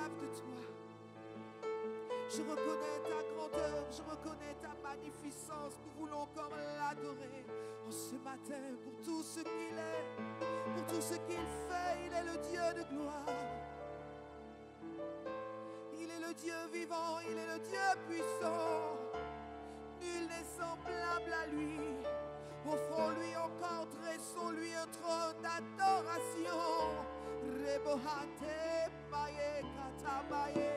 soif de toi. Je reconnais ta grandeur, je reconnais ta magnificence. Nous voulons encore l'adorer en ce matin pour tout ce qu'il est, pour tout ce qu'il fait. Il est le Dieu de gloire. Il est le Dieu vivant, il est le Dieu puissant. Nul n'est semblable à lui. Offrons-lui encore, dressons-lui un trône d'adoration. Rebohate maye katamaye.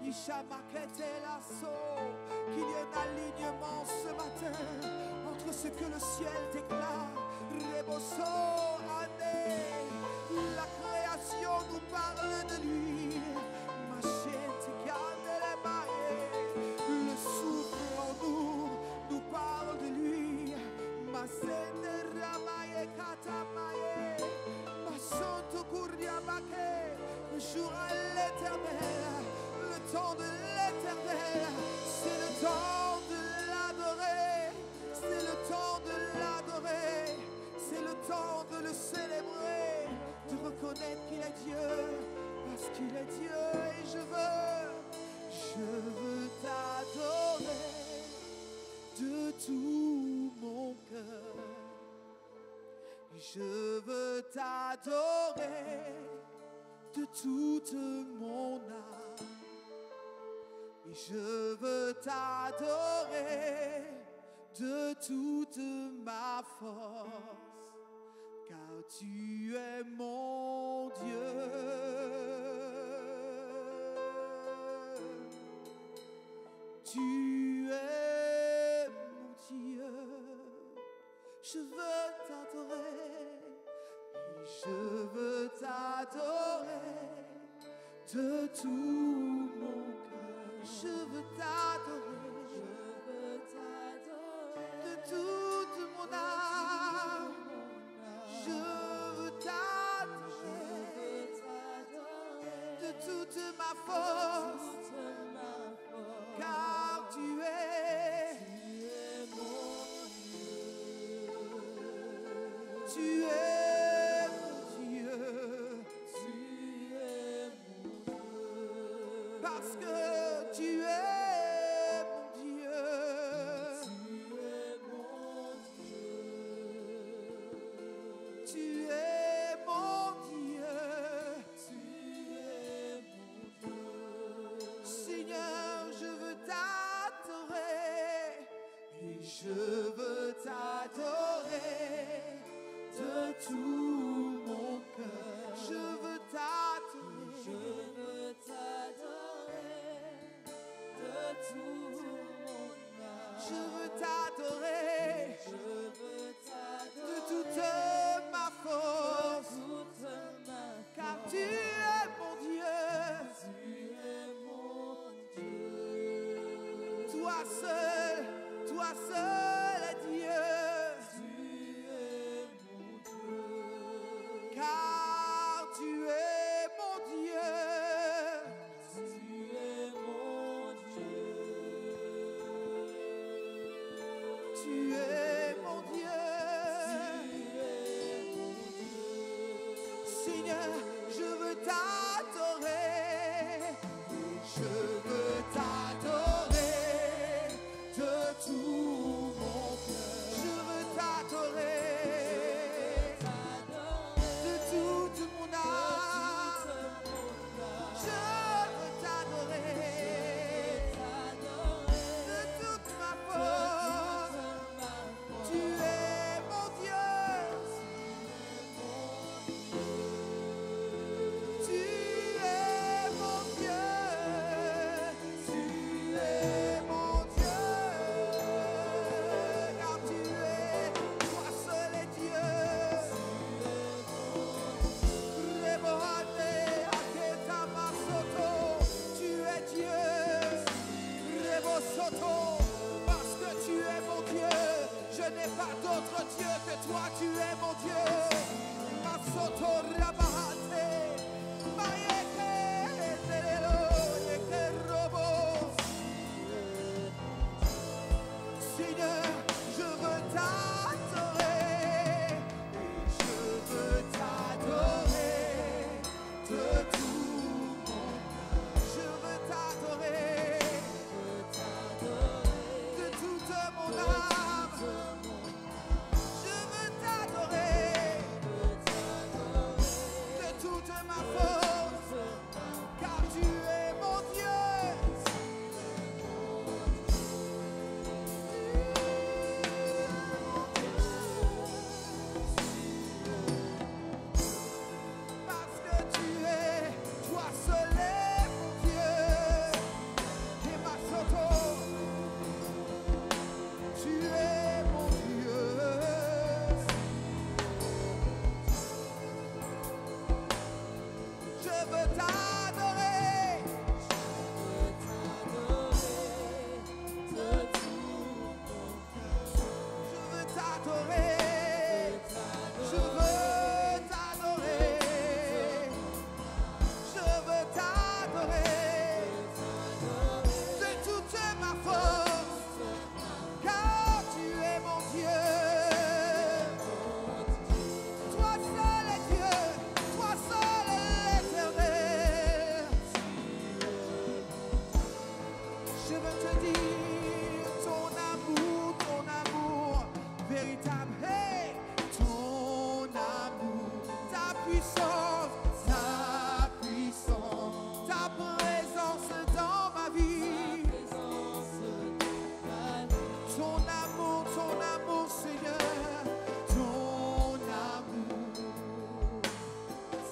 Ishamakete lasso. Qu'il y ait un alignement ce matin entre ce que le ciel déclare. Reboso ane. La création nous parle de lui. Machete kandele maye. Le souffle en nous parle de lui. Masende ramaye katamaye. Masonto kuriabake. Le jour à l'éternel. Le temps de l'éternel, c'est le temps de l'adorer, c'est le temps de l'adorer, c'est le temps de le célébrer, de reconnaître qu'il est Dieu, parce qu'il est Dieu et je veux t'adorer de tout mon cœur, je veux t'adorer de toute mon âme. Et je veux t'adorer de toute ma force, car tu es mon Dieu. Tu es mon Dieu. Je veux t'adorer. Et je veux t'adorer de tout mon cœur. Je veux t'adorer, de toute mon âme. Je veux t'adorer, de toute ma force, car tu es mon Dieu. Tu es mon Dieu. Parce que tu es mon Dieu. Tu es mon Dieu. Seigneur, je veux t'adorer. Et je veux t'adorer de tout mon cœur. Je veux t'adorer. Je veux t'adorer de tout mon âme. Je veux t'adorer de toute ma force, car tu es mon Dieu. Toi seul est Dieu. Car tu es mon Dieu. Tu es mon Dieu. Seigneur, je veux t'adorer. Je veux t'adorer de tout mon cœur. Je veux t'adorer de toute mon âme. Je veux t'adorer de toute ma force. Tu es mon Dieu. Tu es mon Dieu. Tu es mon Dieu. Car tu es, toi seul est Dieu. Rebohate aketa masoto. Tu es Dieu. Rebosoto. Parce que tu es mon Dieu. Je n'ai pas d'autre Dieu que toi. Tu es mon Dieu. Masoto rabahate. Mayeke telelo yeke robo. Seigneur, je veux t'adorer. Et je veux t'adorer de tout mon cœur. t'adorer. Je veux t'adorer. Je veux t'adorer. De toute ma force, car tu es mon Dieu. Toi seul est Dieu, toi seul est l'éternel. Je veux te dire ton amour véritable. Hey, ton amour, ta puissance, ta présence dans ma vie. Ton amour, Seigneur, ton amour,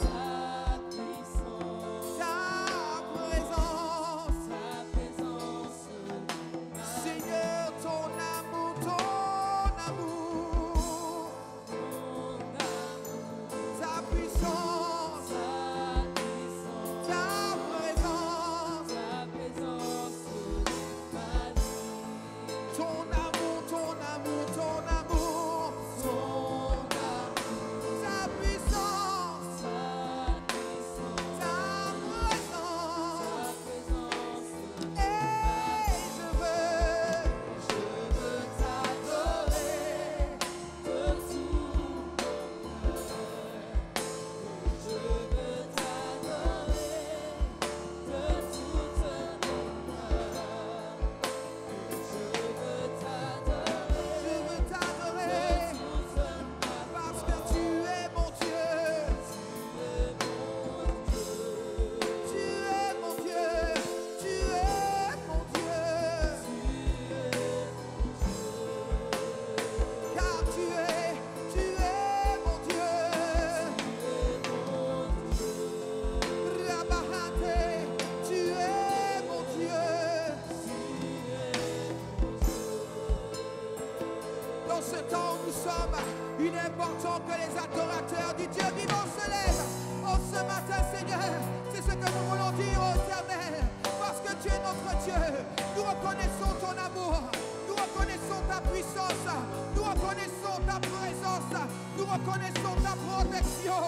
ta puissance, ta présence, Seigneur, ton amour, ta puissance, ta présence, ton amour, ta puissance, ta présence. Et je veux t'adorer de tout mon cœur. Je veux t'adorer de toute mon âme. Je veux t'adorer parce que tu es mon Dieu. Tu es mon Dieu. Tu es mon Dieu. Car tu es mon Dieu. Rabahate, tu es mon Dieu. Dans ce temps où nous sommes, il est important que les adorateurs du Dieu vivant se lèvent. Oh, ce matin, Seigneur, c'est ce que nous voulons dire au Éternel. Parce que tu es notre Dieu. Nous reconnaissons ton amour. Nous reconnaissons ta puissance. Nous reconnaissons ta présence. Nous reconnaissons ta protection.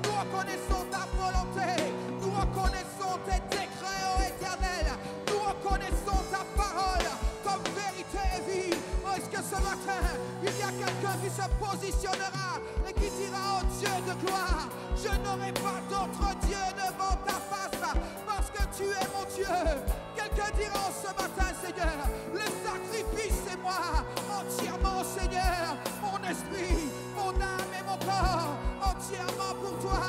Nous reconnaissons ta volonté. Nous reconnaissons tes décrets, ô Éternel. Nous reconnaissons ta parole comme vérité et vie. Oh, est-ce que ce matin, il y a quelqu'un qui se positionnera et qui dira au Dieu de gloire, je n'aurai pas d'autre Dieu devant ta face parce que tu es mon Dieu. Quelqu'un dira ce matin, Seigneur, le sacrifice c'est moi entièrement, Seigneur, mon esprit, mon âme et mon corps, entièrement pour toi,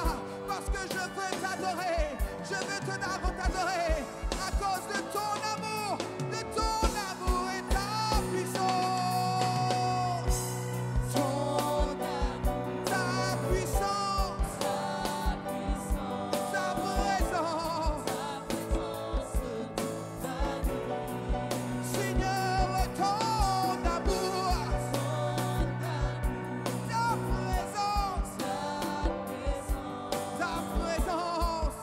parce que je veux t'adorer, je veux t'adorer à cause de ton amour et ta puissance. Ta puissance, ta présence, Seigneur, ton amour, ta présence, ta présence.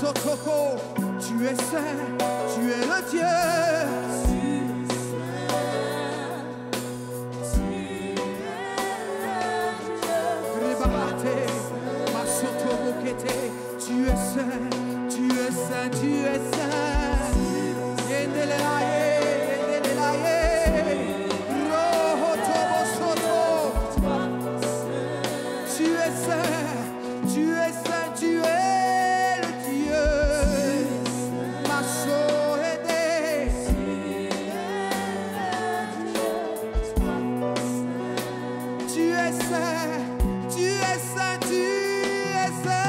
Masotoko, tu es saint, tu es le Dieu. Tu es saint, tu es saint, tu es saint. Yendelelaye, yendelelaye. Roho tobo soto. Tu es saint, tu es saint, tu es le Dieu. Masoede. Tu es saint, tu es saint, tu es saint.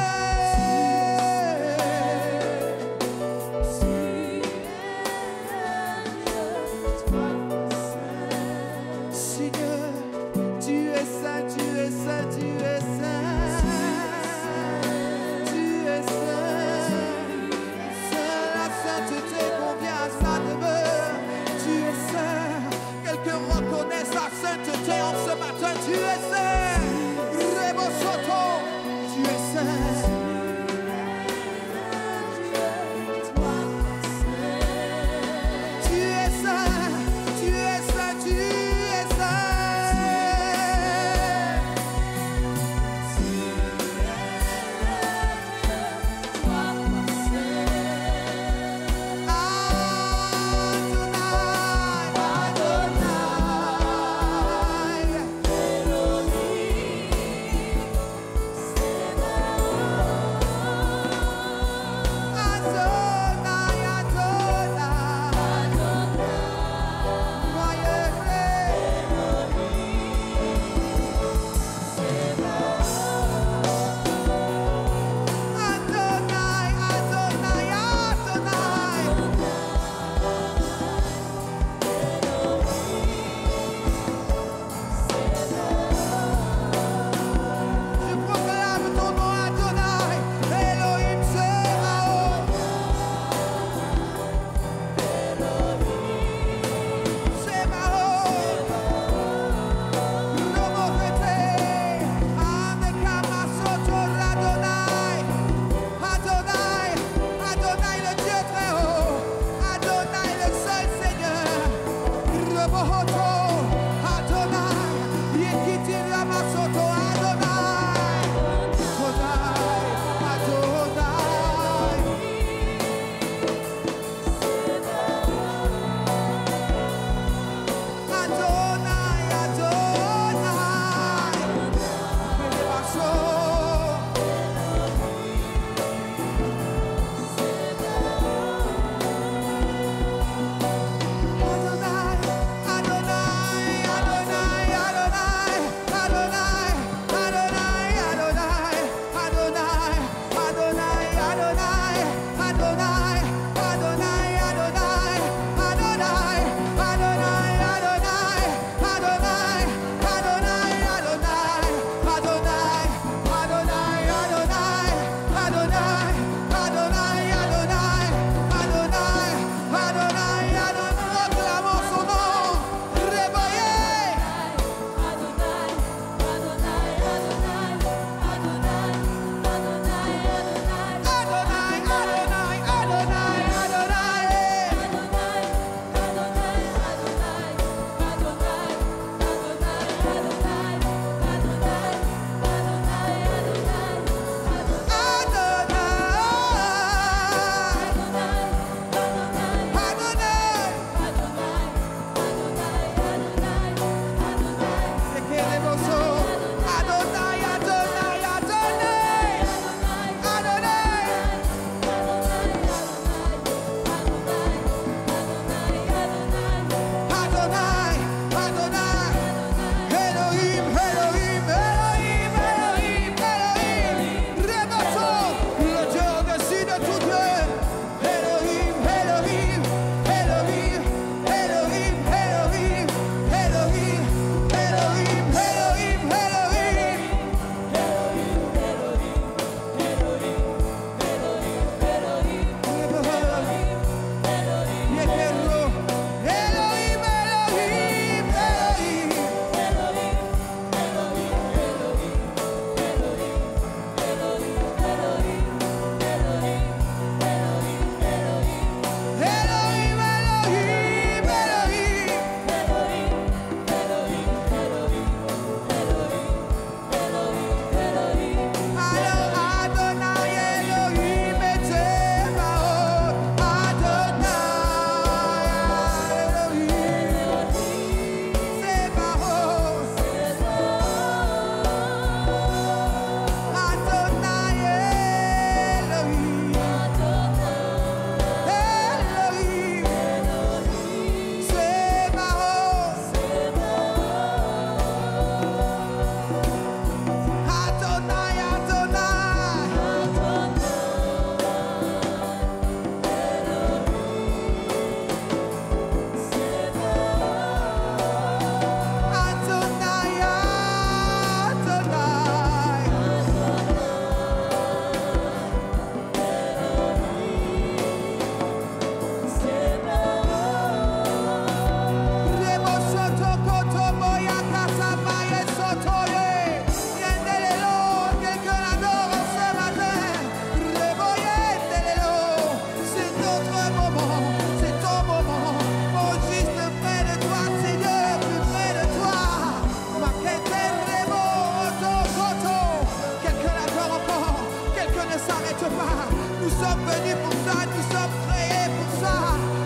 venus pour ça, nous sommes créés pour ça,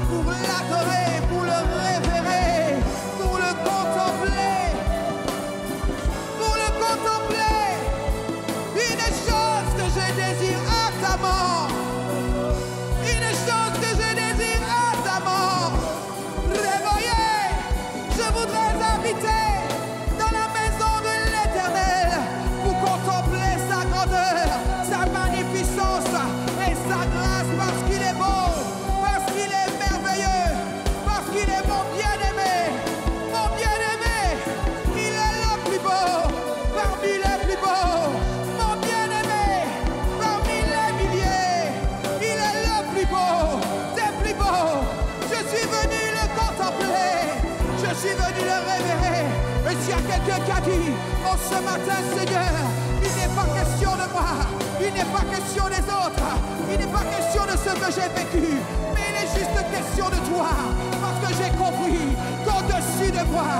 pour l'adorer, pour le révérer, pour le contempler. Pour le contempler. Une chose que je désire ardemment. Une chose que je désire ardemment. Réveillez, je voudrais habiter dans la maison de l'Éternel pour contempler sa grandeur, sa magnificence et sa grâce parce qu'il est beau, parce qu'il est merveilleux, parce qu'il est mon bien-aimé. Mon bien-aimé, il est le plus beau parmi les plus beaux. Mon bien-aimé, parmi les milliers, il est le plus beau des plus beaux. Je suis venu le contempler, je suis venu le révérer. Et s'il y a quelqu'un qui a dit, oh ce matin Seigneur, il n'est pas question de moi, il n'est pas question des autres, il n'est pas question de ce que j'ai vécu, mais il est juste question de toi, parce que j'ai compris qu'au-dessus de moi,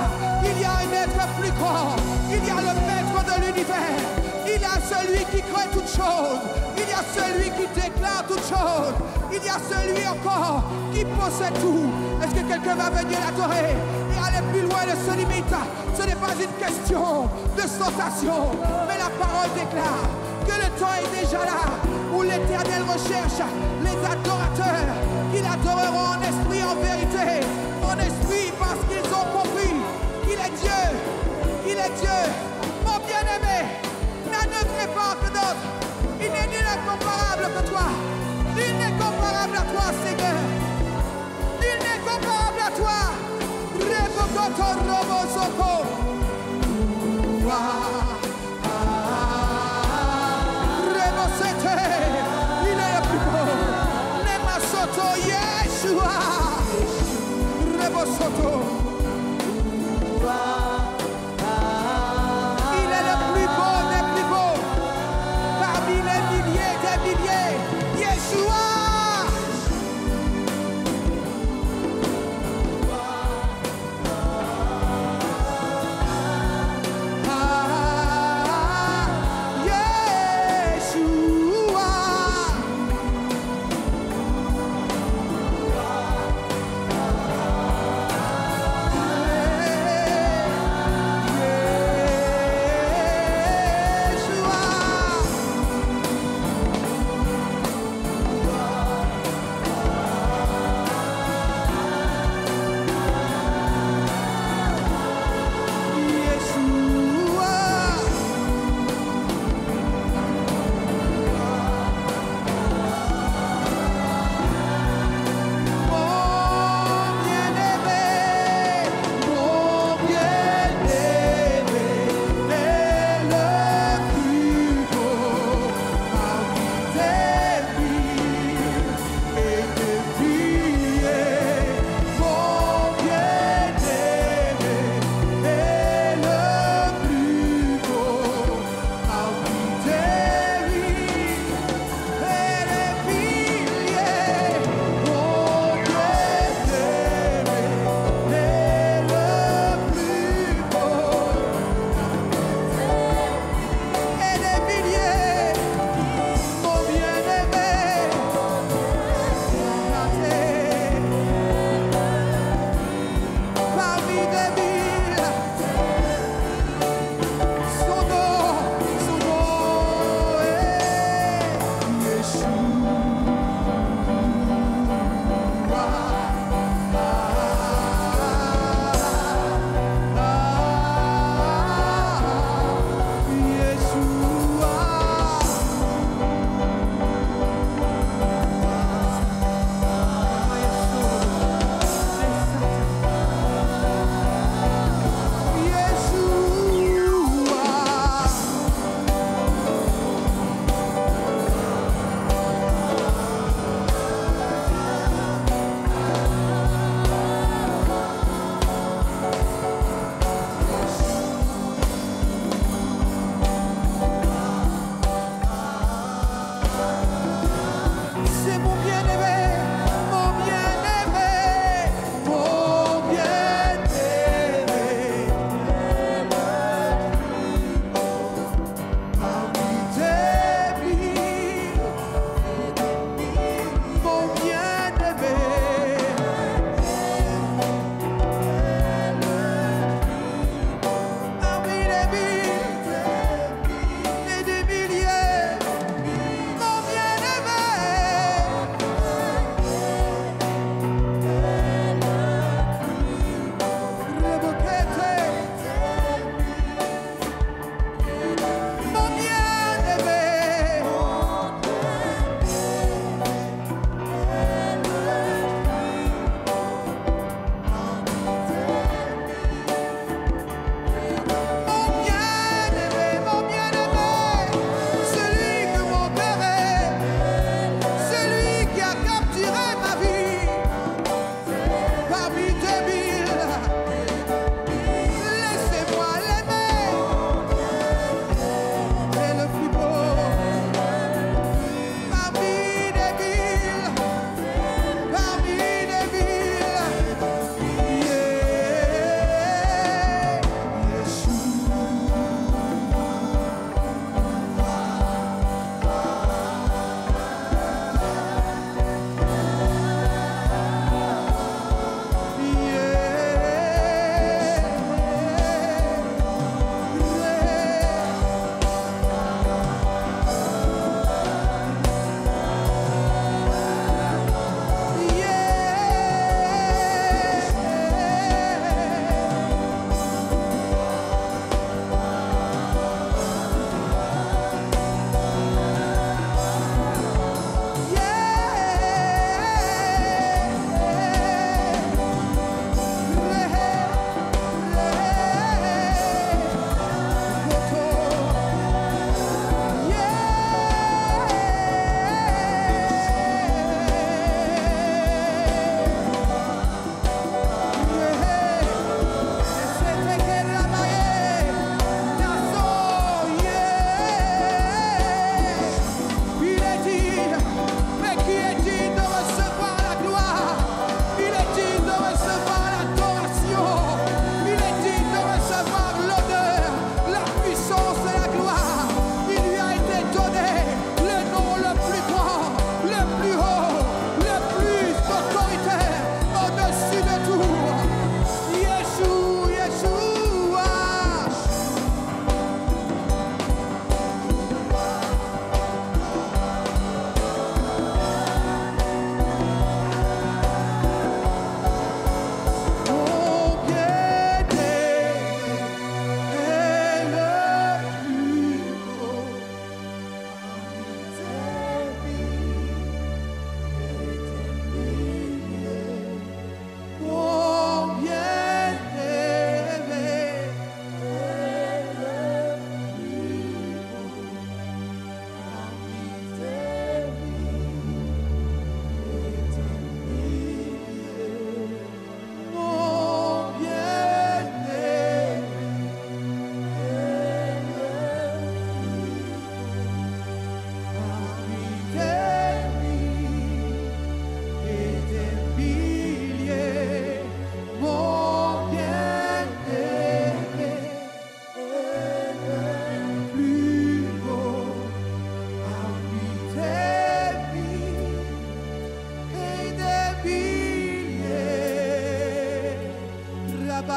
il y a un être plus grand, il y a le maître de l'univers, il y a celui qui crée toutes choses, il y a celui qui déclare toutes choses, il y a celui encore qui possède tout. Est-ce que quelqu'un va venir l'adorer et aller plus loin de ce limite? Ce n'est pas une question de sensation, mais la parole déclare que le temps est déjà là où l'Éternel recherche les adorateurs qui l'adoreront en esprit, en vérité, en esprit parce qu'ils ont compris qu'il est Dieu, qu'il est Dieu. Mon bien-aimé, ne crée pas que d'autres. Il n'est nul incomparable que toi. Il n'est comparable à toi, Seigneur. Il n'est comparable à toi. Rebokoto robosoko. Rebosete. Il est le plus beau. Nemasoto Yeshua. Rebosoto. Il est le plus beau des plus beaux. Parmi les milliers des milliers. Yeshua.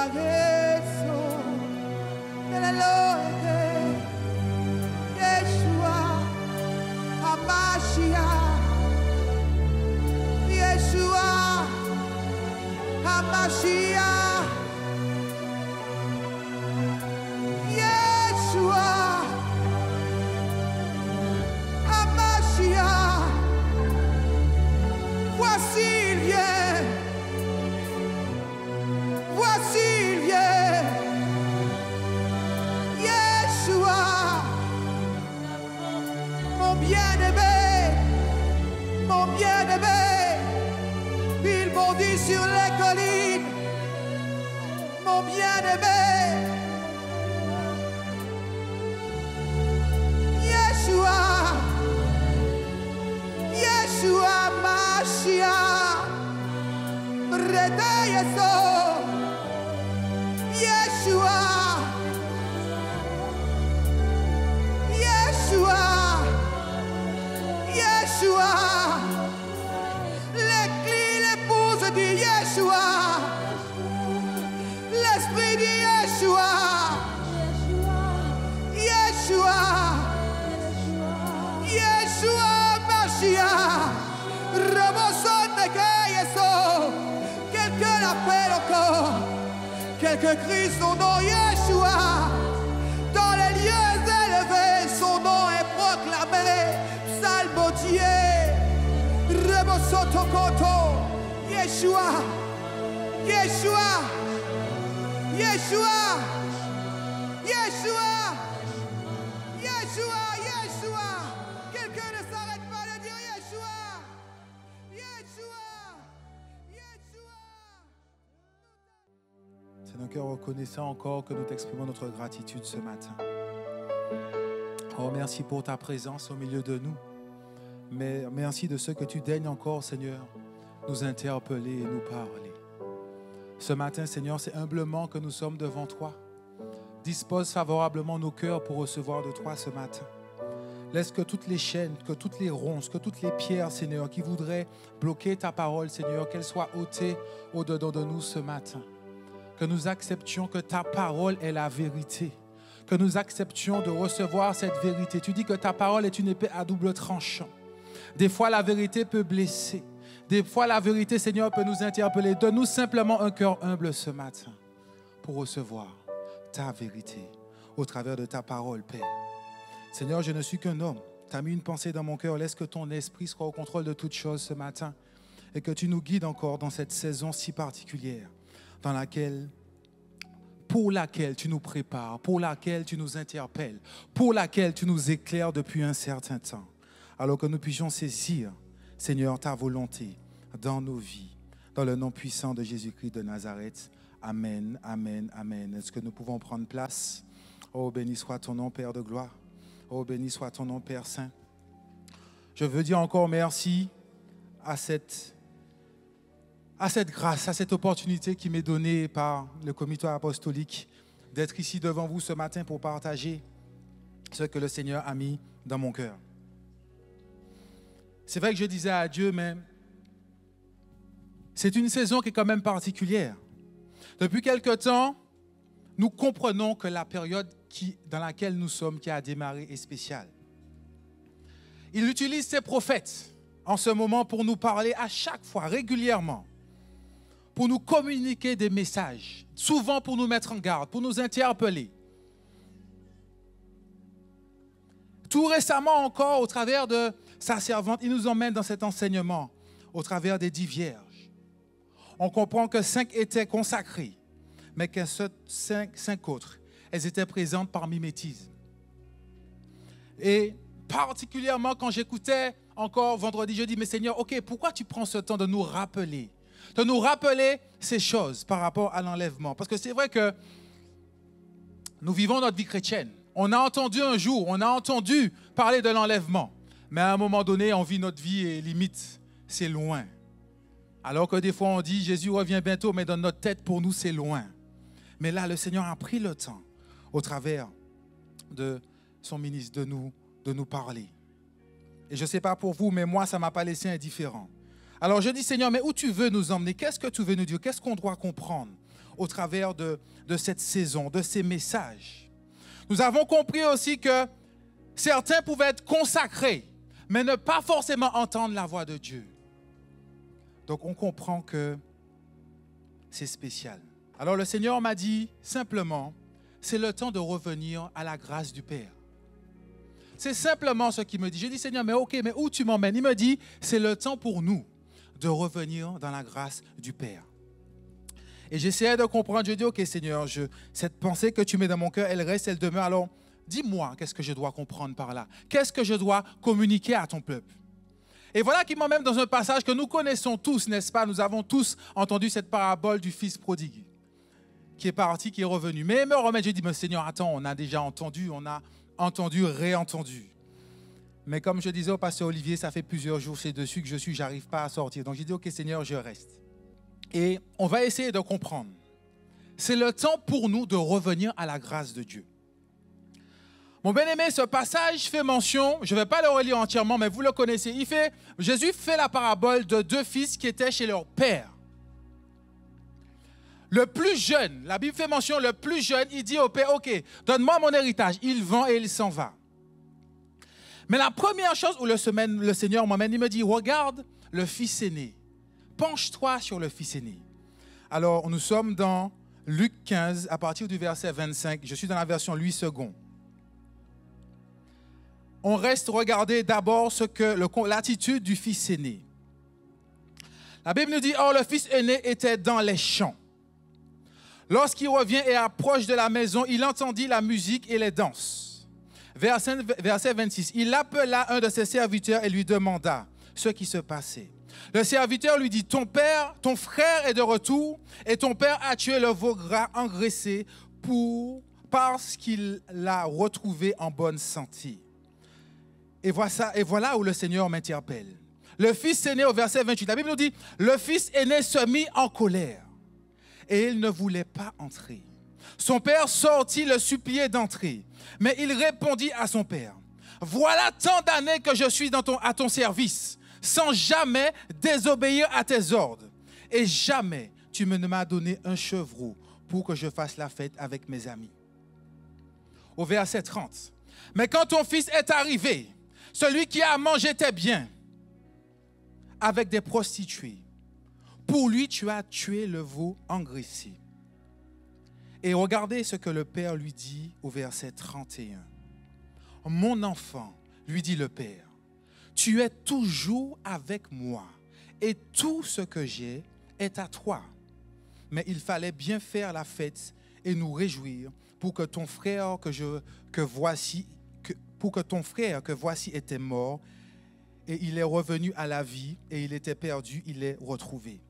Eso, Elohe, Yeshua, Hamashiach, Yeshua, Hamashiach, Yeshua, Hamashiach. Voici il vient. Voici il vient. Yeshua, mon bien-aimé, mon bien-aimé, il bondit sur les collines, mon bien-aimé. Yeshua, Yeshua Mashiach, réveille eso. Yeshua, Yeshua, Yeshua, l'épouse de Yeshua, l'esprit de Yeshua, Yeshua, Yeshua Mashiach, Rabosone Kayeso, quelqu'un l'appelle encore. Quelqu'un crie son nom, Yeshua. Dans les lieux élevés, son nom est proclamé. Psalmodier, Rebosotokoto, Yeshua, Yeshua, Yeshua, Yeshua, Yeshua, Yeshua. Quelqu'un ne s'arrête pas de dire Yeshua, Yeshua, Yeshua. C'est nos cœurs reconnaissants encore que nous t'exprimons notre gratitude ce matin. Oh, merci pour ta présence au milieu de nous. Mais merci de ce que tu daignes encore, Seigneur, nous interpeller et nous parler. Ce matin, Seigneur, c'est humblement que nous sommes devant toi. Dispose favorablement nos cœurs pour recevoir de toi ce matin. Laisse que toutes les chaînes, que toutes les ronces, que toutes les pierres, Seigneur, qui voudraient bloquer ta parole, Seigneur, qu'elles soient ôtées au-dedans de nous ce matin. Que nous acceptions que ta parole est la vérité. Que nous acceptions de recevoir cette vérité. Tu dis que ta parole est une épée à double tranchant. Des fois, la vérité peut blesser. Des fois, la vérité, Seigneur, peut nous interpeller. Donne-nous simplement un cœur humble ce matin pour recevoir ta vérité au travers de ta parole, Père. Seigneur, je ne suis qu'un homme. Tu as mis une pensée dans mon cœur. Laisse que ton esprit soit au contrôle de toutes choses ce matin et que tu nous guides encore dans cette saison si particulière pour laquelle tu nous prépares, pour laquelle tu nous interpelles, pour laquelle tu nous éclaires depuis un certain temps. Alors que nous puissions saisir, Seigneur, ta volonté dans nos vies, dans le nom puissant de Jésus-Christ de Nazareth. Amen, amen, amen. Est-ce que nous pouvons prendre place? Oh, béni soit ton nom, Père de gloire. Oh, béni soit ton nom, Père saint. Je veux dire encore merci à cette grâce, à cette opportunité qui m'est donnée par le comité apostolique d'être ici devant vous ce matin pour partager ce que le Seigneur a mis dans mon cœur. C'est vrai que je disais à Dieu, mais c'est une saison qui est quand même particulière. Depuis quelque temps, nous comprenons que la période dans laquelle nous sommes, qui a démarré, est spéciale. Il utilise ses prophètes en ce moment pour nous parler à chaque fois, régulièrement, pour nous communiquer des messages, souvent pour nous mettre en garde, pour nous interpeller. Tout récemment encore, au travers de sa servante, il nous emmène dans cet enseignement, au travers des 10 vierges. On comprend que 5 étaient consacrées, mais que 5 autres, elles étaient présentes par mimétisme. Et particulièrement quand j'écoutais encore vendredi, je dis, mais Seigneur, ok, pourquoi tu prends ce temps de nous rappeler ces choses par rapport à l'enlèvement? Parce que c'est vrai que nous vivons notre vie chrétienne. On a entendu un jour, on a entendu parler de l'enlèvement. Mais à un moment donné, on vit notre vie et limite, c'est loin. Alors que des fois, on dit, Jésus revient bientôt, mais dans notre tête, pour nous, c'est loin. Mais là, le Seigneur a pris le temps, au travers de son ministre, de nous parler. Et je ne sais pas pour vous, mais moi, ça ne m'a pas laissé indifférent. Alors je dis, Seigneur, mais où tu veux nous emmener? Qu'est-ce que tu veux nous dire? Qu'est-ce qu'on doit comprendre au travers de cette saison, de ces messages. Nous avons compris aussi que certains pouvaient être consacrés, mais ne pas forcément entendre la voix de Dieu. Donc on comprend que c'est spécial. Alors le Seigneur m'a dit simplement, c'est le temps de revenir à la grâce du Père. C'est simplement ce qu'il me dit. J'ai dit, Seigneur, mais ok, mais où tu m'emmènes? Il me dit, c'est le temps pour nous de revenir dans la grâce du Père. Et j'essayais de comprendre. Je dis, ok, Seigneur, cette pensée que tu mets dans mon cœur, elle reste, elle demeure. Alors, dis-moi, qu'est-ce que je dois comprendre par là? Qu'est-ce que je dois communiquer à ton peuple? Et voilà qu'il m'emmène dans un passage que nous connaissons tous, n'est-ce pas? Nous avons tous entendu cette parabole du fils prodigue, qui est parti, qui est revenu. Mais me remettre, j'ai dit, mais Seigneur, attends, on a déjà entendu, réentendu. Mais comme je disais au pasteur Olivier, ça fait plusieurs jours c'est dessus que je n'arrive pas à sortir. Donc j'ai dit, ok Seigneur, je reste. Et on va essayer de comprendre. C'est le temps pour nous de revenir à la grâce de Dieu. Mon bien-aimé, ce passage fait mention, je ne vais pas le relire entièrement, mais vous le connaissez. Jésus fait la parabole de deux fils qui étaient chez leur père. Le plus jeune, la Bible fait mention, le plus jeune, il dit au père, ok, donne-moi mon héritage. Il vend et il s'en va. Mais la première chose où le Seigneur m'emmène, il me dit, regarde le fils aîné. Penche-toi sur le fils aîné. Alors, nous sommes dans Luc 15, à partir du verset 25. Je suis dans la version Louis II. On reste regarder d'abord l'attitude du fils aîné. La Bible nous dit, or le fils aîné était dans les champs. Lorsqu'il revient et approche de la maison, il entendit la musique et les danses. Verset 26, il appela un de ses serviteurs et lui demanda ce qui se passait. Le serviteur lui dit, ton frère est de retour et ton père a tué le veau gras engraissé parce qu'il l'a retrouvé en bonne santé. Et voilà où le Seigneur m'interpelle. Le fils aîné au verset 28, la Bible nous dit, le fils aîné se mit en colère et il ne voulait pas entrer. Son père sortit le supplier d'entrer, mais il répondit à son père, voilà tant d'années que je suis à ton service, sans jamais désobéir à tes ordres, et jamais tu ne m'as donné un chevreau pour que je fasse la fête avec mes amis. Au verset 30, mais quand ton fils est arrivé, celui qui a mangé tes biens avec des prostituées, pour lui tu as tué le veau engraissé. Et regardez ce que le père lui dit au verset 31. Mon enfant, lui dit le père, tu es toujours avec moi et tout ce que j'ai est à toi. Mais il fallait bien faire la fête et nous réjouir pour que ton frère que voici était mort et il est revenu à la vie et il était perdu, il est retrouvé.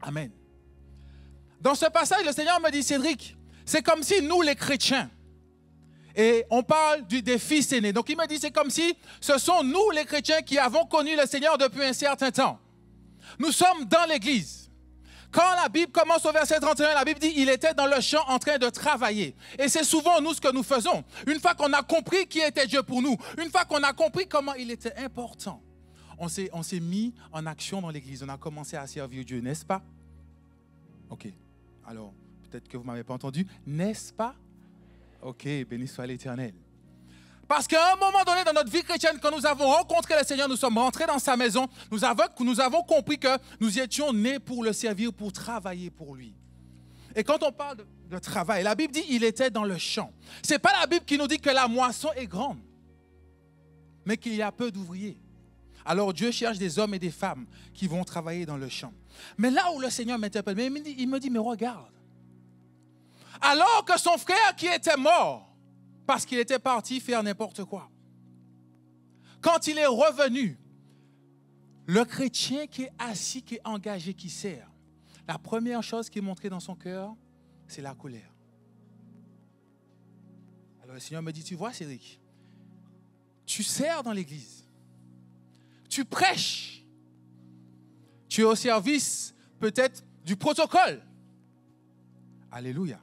Amen. Dans ce passage, le Seigneur me dit, Cédric, c'est comme si nous, les chrétiens, et on parle des fils aînés. Donc il me dit, c'est comme si ce sont nous, les chrétiens, qui avons connu le Seigneur depuis un certain temps. Nous sommes dans l'église. Quand la Bible commence au verset 31, la Bible dit, il était dans le champ en train de travailler. Et c'est souvent nous ce que nous faisons. Une fois qu'on a compris qui était Dieu pour nous, une fois qu'on a compris comment il était important, on s'est mis en action dans l'église. On a commencé à servir Dieu, n'est-ce pas? Ok, alors peut-être que vous ne m'avez pas entendu, n'est-ce pas? Ok, béni soit l'Éternel. Parce qu'à un moment donné dans notre vie chrétienne, quand nous avons rencontré le Seigneur, nous sommes rentrés dans sa maison, nous avons compris que nous étions nés pour le servir, pour travailler pour lui. Et quand on parle de travail, la Bible dit qu'il était dans le champ. Ce n'est pas la Bible qui nous dit que la moisson est grande, mais qu'il y a peu d'ouvriers. Alors Dieu cherche des hommes et des femmes qui vont travailler dans le champ. Mais là où le Seigneur m'interpelle, il me dit, mais regarde. Alors que son frère qui était mort, parce qu'il était parti faire n'importe quoi, quand il est revenu, le chrétien qui est assis, qui est engagé, qui sert, la première chose qui est montrée dans son cœur, c'est la colère. Alors le Seigneur me dit, tu vois Cédric, tu sers dans l'église, tu prêches, tu es au service peut-être du protocole. Alléluia.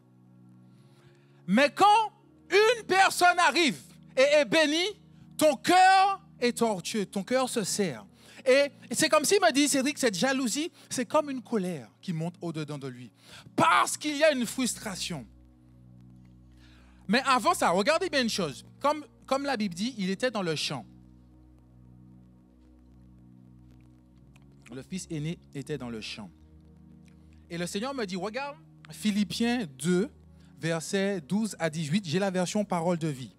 Mais quand une personne arrive et est bénie, ton cœur est tortueux, ton cœur se serre. Et c'est comme s'il m'a dit, Cédric, cette jalousie, c'est comme une colère qui monte au-dedans de lui. Parce qu'il y a une frustration. Mais avant ça, regardez bien une chose. Comme la Bible dit, il était dans le champ. Le fils aîné était dans le champ. Et le Seigneur me dit, regarde, Philippiens 2, versets 12 à 18, j'ai la version parole de vie.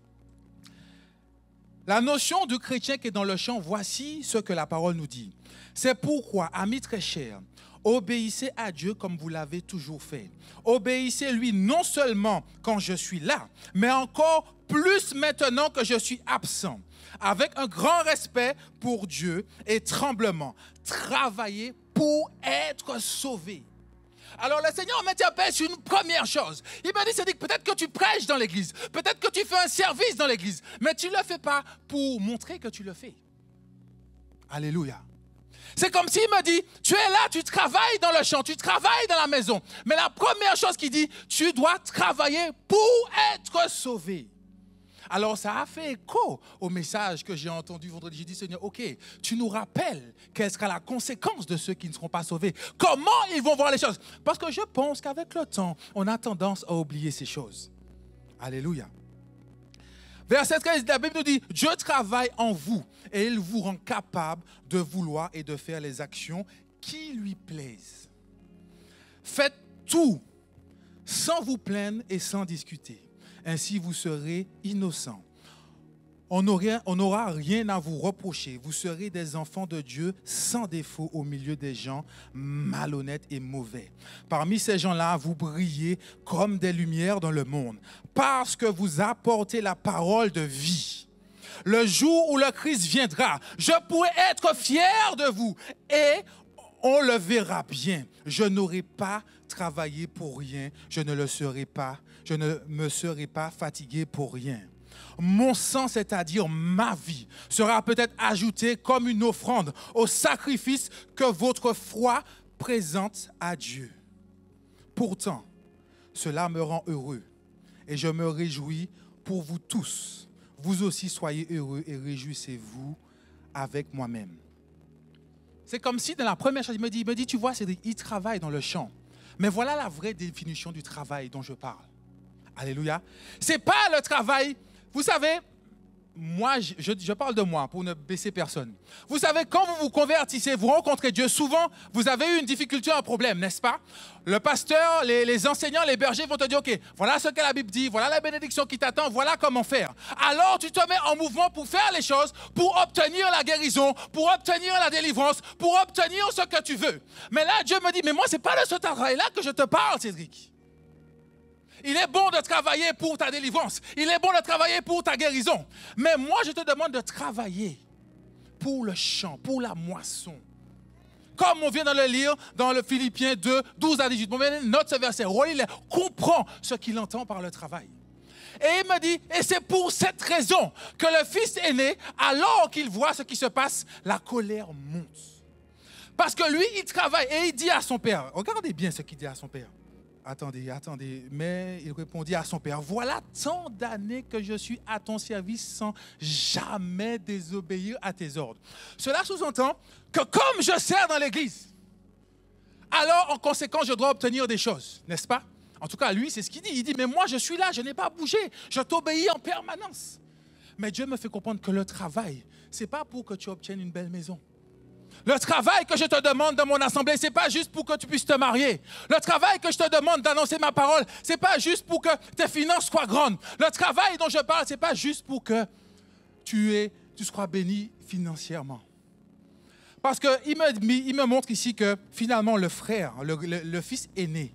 La notion du chrétien qui est dans le champ, voici ce que la parole nous dit. C'est pourquoi, amis très chers, obéissez à Dieu comme vous l'avez toujours fait. Obéissez-lui non seulement quand je suis là, mais encore plus maintenant que je suis absent. Avec un grand respect pour Dieu et tremblement. Travaillez pour être sauvés. Alors le Seigneur m'interpelle sur une première chose. Il m'a dit, c'est que peut-être que tu prêches dans l'église, peut-être que tu fais un service dans l'église, mais tu ne le fais pas pour montrer que tu le fais. Alléluia. C'est comme s'il me dit, tu es là, tu travailles dans le champ, tu travailles dans la maison, mais la première chose qu'il dit, tu dois travailler pour être sauvé. Alors, ça a fait écho au message que j'ai entendu vendredi. J'ai dit, Seigneur, OK, tu nous rappelles quelle sera la conséquence de ceux qui ne seront pas sauvés. Comment ils vont voir les choses? Parce que je pense qu'avec le temps, on a tendance à oublier ces choses. Alléluia. Verset 13, la Bible nous dit, Dieu travaille en vous et il vous rend capable de vouloir et de faire les actions qui lui plaisent. Faites tout sans vous plaindre et sans discuter. Ainsi, vous serez innocents. On n'aura rien à vous reprocher. Vous serez des enfants de Dieu sans défaut au milieu des gens malhonnêtes et mauvais. Parmi ces gens-là, vous brillez comme des lumières dans le monde parce que vous apportez la parole de vie. Le jour où le Christ viendra, je pourrai être fier de vous et on le verra bien. Je n'aurai pas travaillé pour rien. Je ne me serai pas fatigué pour rien. Mon sang, c'est-à-dire ma vie, sera peut-être ajouté comme une offrande au sacrifice que votre foi présente à Dieu. Pourtant, cela me rend heureux et je me réjouis pour vous tous. Vous aussi soyez heureux et réjouissez-vous avec moi-même. C'est comme si dans la première chose, il me dit, tu vois, Cédric, il travaille dans le champ. Mais voilà la vraie définition du travail dont je parle. Alléluia. Ce n'est pas le travail. Vous savez, moi, je parle de moi pour ne baisser personne. Vous savez, quand vous vous convertissez, vous rencontrez Dieu, souvent, vous avez eu une difficulté, un problème, n'est-ce pas? Le pasteur, les enseignants, les bergers vont te dire, OK, voilà ce que la Bible dit, voilà la bénédiction qui t'attend, voilà comment faire. Alors, tu te mets en mouvement pour faire les choses, pour obtenir la guérison, pour obtenir la délivrance, pour obtenir ce que tu veux. Mais là, Dieu me dit, mais moi, ce n'est pas de ce travail-là que je te parle, Cédric. Il est bon de travailler pour ta délivrance. Il est bon de travailler pour ta guérison. Mais moi, je te demande de travailler pour le champ, pour la moisson. Comme on vient de le lire dans le Philippiens 2, 12 à 18. On note ce verset, relis-le, comprends ce qu'il entend par le travail. Et il me dit, et c'est pour cette raison que le fils aîné, alors qu'il voit ce qui se passe, la colère monte. Parce que lui, il travaille et il dit à son père, regardez bien ce qu'il dit à son père. Attendez, mais il répondit à son père, voilà tant d'années que je suis à ton service sans jamais désobéir à tes ordres. Cela sous-entend que comme je sers dans l'église, alors en conséquence, je dois obtenir des choses, n'est-ce pas? En tout cas, lui, c'est ce qu'il dit. Il dit, mais moi, je suis là, je n'ai pas bougé, je t'obéis en permanence. Mais Dieu me fait comprendre que le travail, ce n'est pas pour que tu obtiennes une belle maison. Le travail que je te demande dans mon assemblée, ce n'est pas juste pour que tu puisses te marier. Le travail que je te demande d'annoncer ma parole, ce n'est pas juste pour que tes finances soient grandes. Le travail dont je parle, ce n'est pas juste pour que tu sois béni financièrement. Parce qu'il me montre ici que finalement le frère, le fils aîné,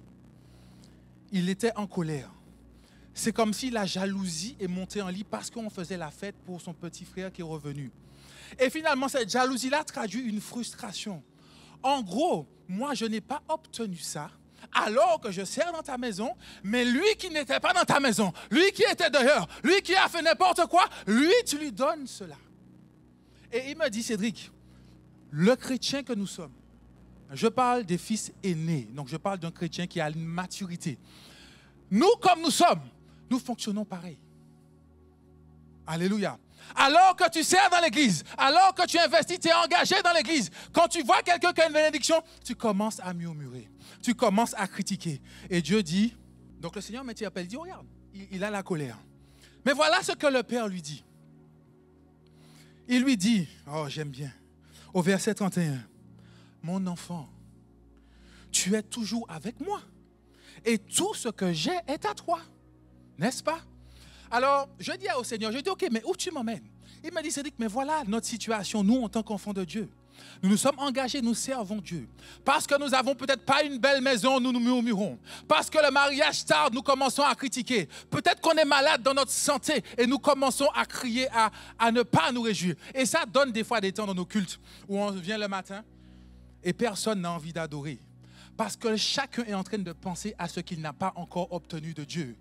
il était en colère. C'est comme si la jalousie est montée en lit parce qu'on faisait la fête pour son petit frère qui est revenu. Et finalement, cette jalousie-là traduit une frustration. En gros, moi, je n'ai pas obtenu ça alors que je sers dans ta maison, mais lui qui n'était pas dans ta maison, lui qui était dehors, lui qui a fait n'importe quoi, lui, tu lui donnes cela. Et il me dit, Cédric, le chrétien que nous sommes, je parle des fils aînés, donc je parle d'un chrétien qui a une maturité. Nous, comme nous sommes, nous fonctionnons pareil. Alléluia. Alors que tu sers dans l'église, alors que tu investis, tu es engagé dans l'église, quand tu vois quelqu'un qui a une bénédiction, tu commences à murmurer, tu commences à critiquer. Et Dieu dit, donc le Seigneur m'interpelle, il dit, regarde, il a la colère. Mais voilà ce que le Père lui dit. Il lui dit, oh j'aime bien, au verset 31, mon enfant, tu es toujours avec moi et tout ce que j'ai est à toi, n'est-ce pas? Alors, je dis au Seigneur, je dis, ok, mais où tu m'emmènes? Il m'a dit, Cédric, mais voilà notre situation, nous, en tant qu'enfants de Dieu. Nous nous sommes engagés, nous servons Dieu. Parce que nous n'avons peut-être pas une belle maison, nous nous murmurons. Parce que le mariage tarde, nous commençons à critiquer. Peut-être qu'on est malade dans notre santé et nous commençons à crier, à ne pas nous réjouir. Et ça donne des fois des temps dans nos cultes où on vient le matin et personne n'a envie d'adorer. Parce que chacun est en train de penser à ce qu'il n'a pas encore obtenu de Dieu.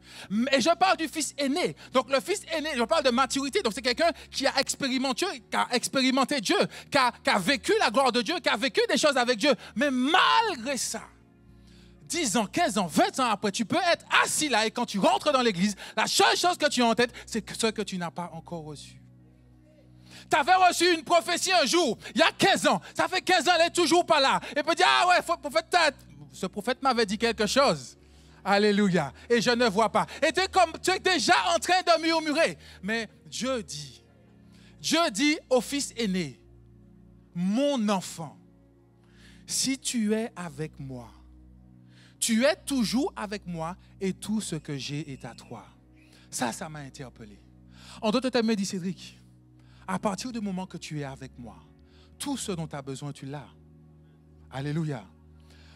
Et je parle du fils aîné. Donc le fils aîné, je parle de maturité. Donc c'est quelqu'un qui a expérimenté Dieu, qui a vécu la gloire de Dieu, qui a vécu des choses avec Dieu. Mais malgré ça, 10 ans, 15 ans, 20 ans après, tu peux être assis là et quand tu rentres dans l'église, la seule chose que tu as en tête, c'est ce que tu n'as pas encore reçu. Tu avais reçu une prophétie un jour, il y a 15 ans. Ça fait 15 ans, elle n'est toujours pas là. Et peut dire, ah ouais, ce prophète m'avait dit quelque chose. Alléluia. Et je ne vois pas. Et tu es déjà en train de murmurer. Mais Dieu dit au fils aîné, mon enfant, si tu es avec moi, tu es toujours avec moi et tout ce que j'ai est à toi. Ça m'a interpellé. En d'autres termes, me dit Cédric, à partir du moment que tu es avec moi, tout ce dont tu as besoin, tu l'as. Alléluia.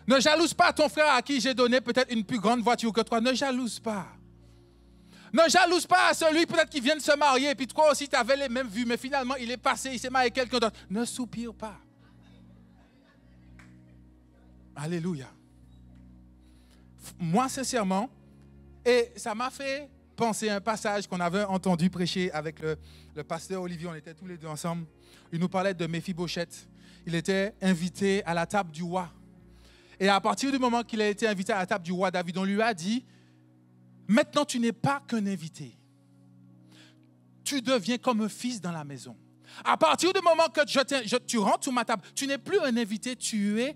Ne jalouse pas ton frère à qui j'ai donné peut-être une plus grande voiture que toi. Ne jalouse pas. Ne jalouse pas à celui peut-être qui vient de se marier et puis toi aussi tu avais les mêmes vues, mais finalement il est passé, il s'est marié avec quelqu'un d'autre. Ne soupire pas. Alléluia. Moi, sincèrement, et ça m'a fait penser à un passage qu'on avait entendu prêcher avec le pasteur Olivier, on était tous les deux ensemble. Il nous parlait de Méphibosheth. Il était invité à la table du roi. Et à partir du moment qu'il a été invité à la table du roi David, on lui a dit, maintenant tu n'es pas qu'un invité. Tu deviens comme un fils dans la maison. À partir du moment que tu rentres sur ma table, tu n'es plus un invité, tu es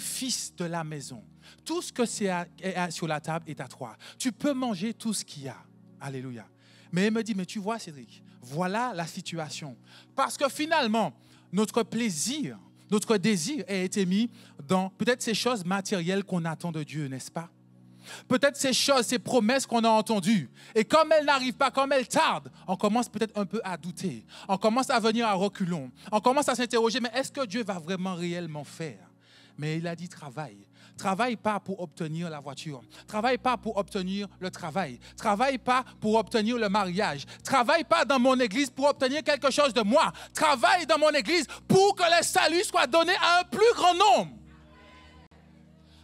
fils de la maison. Tout ce que c'est sur la table est à toi. Tu peux manger tout ce qu'il y a. Alléluia. Mais il me dit, mais tu vois Cédric, voilà la situation. Parce que finalement, notre plaisir, notre désir a été mis dans peut-être ces choses matérielles qu'on attend de Dieu, n'est-ce pas? Peut-être ces choses, ces promesses qu'on a entendues. Et comme elles n'arrivent pas, comme elles tardent, on commence peut-être un peu à douter. On commence à venir à reculons. On commence à s'interroger, mais est-ce que Dieu va vraiment réellement faire? Mais il a dit travaille. Travaille pas pour obtenir la voiture. Travaille pas pour obtenir le travail. Travaille pas pour obtenir le mariage. Travaille pas dans mon église pour obtenir quelque chose de moi. Travaille dans mon église pour que le salut soit donné à un plus grand nombre.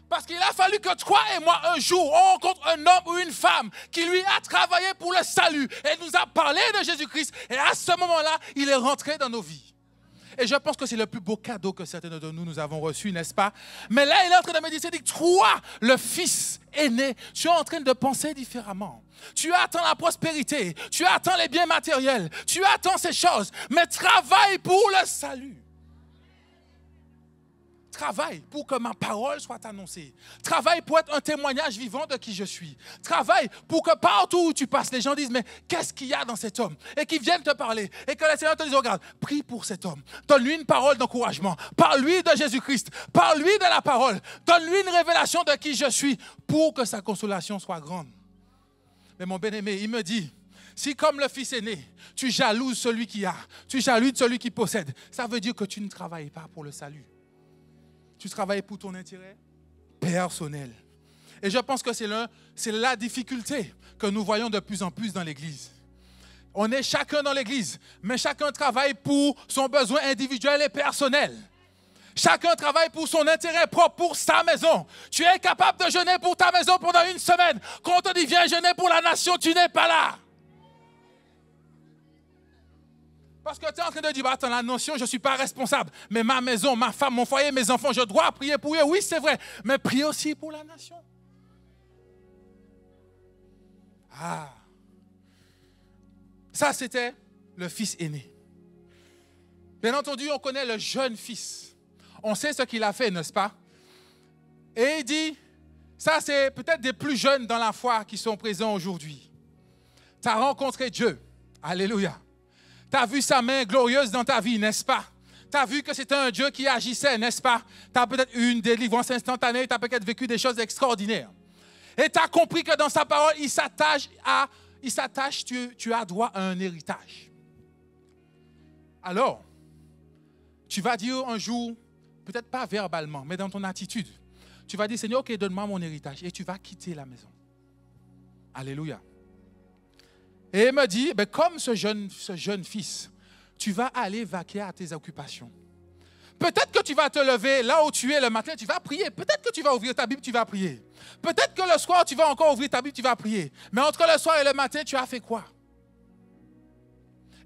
Parce qu'il a fallu que toi et moi, un jour, on rencontre un homme ou une femme qui lui a travaillé pour le salut et nous a parlé de Jésus-Christ. Et à ce moment-là, il est rentré dans nos vies. Et je pense que c'est le plus beau cadeau que certains de nous avons reçu, n'est-ce pas? Mais là, il est en train de me dire, c'est que toi, le fils aîné, tu es en train de penser différemment. Tu attends la prospérité, tu attends les biens matériels, tu attends ces choses, mais travaille pour le salut. Travaille pour que ma parole soit annoncée. Travaille pour être un témoignage vivant de qui je suis. Travaille pour que partout où tu passes, les gens disent, mais qu'est-ce qu'il y a dans cet homme? Et qu'ils viennent te parler. Et que le Seigneur te dise, regarde, prie pour cet homme. Donne-lui une parole d'encouragement. Parle-lui de Jésus-Christ. Parle-lui de la parole. Donne-lui une révélation de qui je suis pour que sa consolation soit grande. Mais mon bien-aimé, il me dit, si comme le fils aîné, tu jalouses celui qui a, tu jalouses celui qui possède, ça veut dire que tu ne travailles pas pour le salut. Tu travailles pour ton intérêt personnel. Et je pense que c'est la difficulté que nous voyons de plus en plus dans l'Église. On est chacun dans l'Église, mais chacun travaille pour son besoin individuel et personnel. Chacun travaille pour son intérêt propre, pour sa maison. Tu es capable de jeûner pour ta maison pendant une semaine. Quand on te dit viens jeûner pour la nation, tu n'es pas là. Parce que tu es en train de dire, bah, attends, la nation, je ne suis pas responsable. Mais ma maison, ma femme, mon foyer, mes enfants, je dois prier pour eux. Oui, c'est vrai. Mais prie aussi pour la nation. Ah. Ça, c'était le fils aîné. Bien entendu, on connaît le jeune fils. On sait ce qu'il a fait, n'est-ce pas? Et il dit, ça c'est peut-être des plus jeunes dans la foi qui sont présents aujourd'hui. Tu as rencontré Dieu. Alléluia. Tu as vu sa main glorieuse dans ta vie, n'est-ce pas? Tu as vu que c'était un Dieu qui agissait, n'est-ce pas? Tu as peut-être eu une délivrance instantanée, tu as peut-être vécu des choses extraordinaires. Et tu as compris que dans sa parole, il s'attache, tu as droit à un héritage. Alors, tu vas dire un jour, peut-être pas verbalement, mais dans ton attitude, tu vas dire, Seigneur, ok, donne-moi mon héritage. Et tu vas quitter la maison. Alléluia. Et il me dit, ben, comme ce jeune fils, tu vas aller vaquer à tes occupations. Peut-être que tu vas te lever là où tu es le matin, tu vas prier. Peut-être que tu vas ouvrir ta Bible, tu vas prier. Peut-être que le soir, tu vas encore ouvrir ta Bible, tu vas prier. Mais entre le soir et le matin, tu as fait quoi?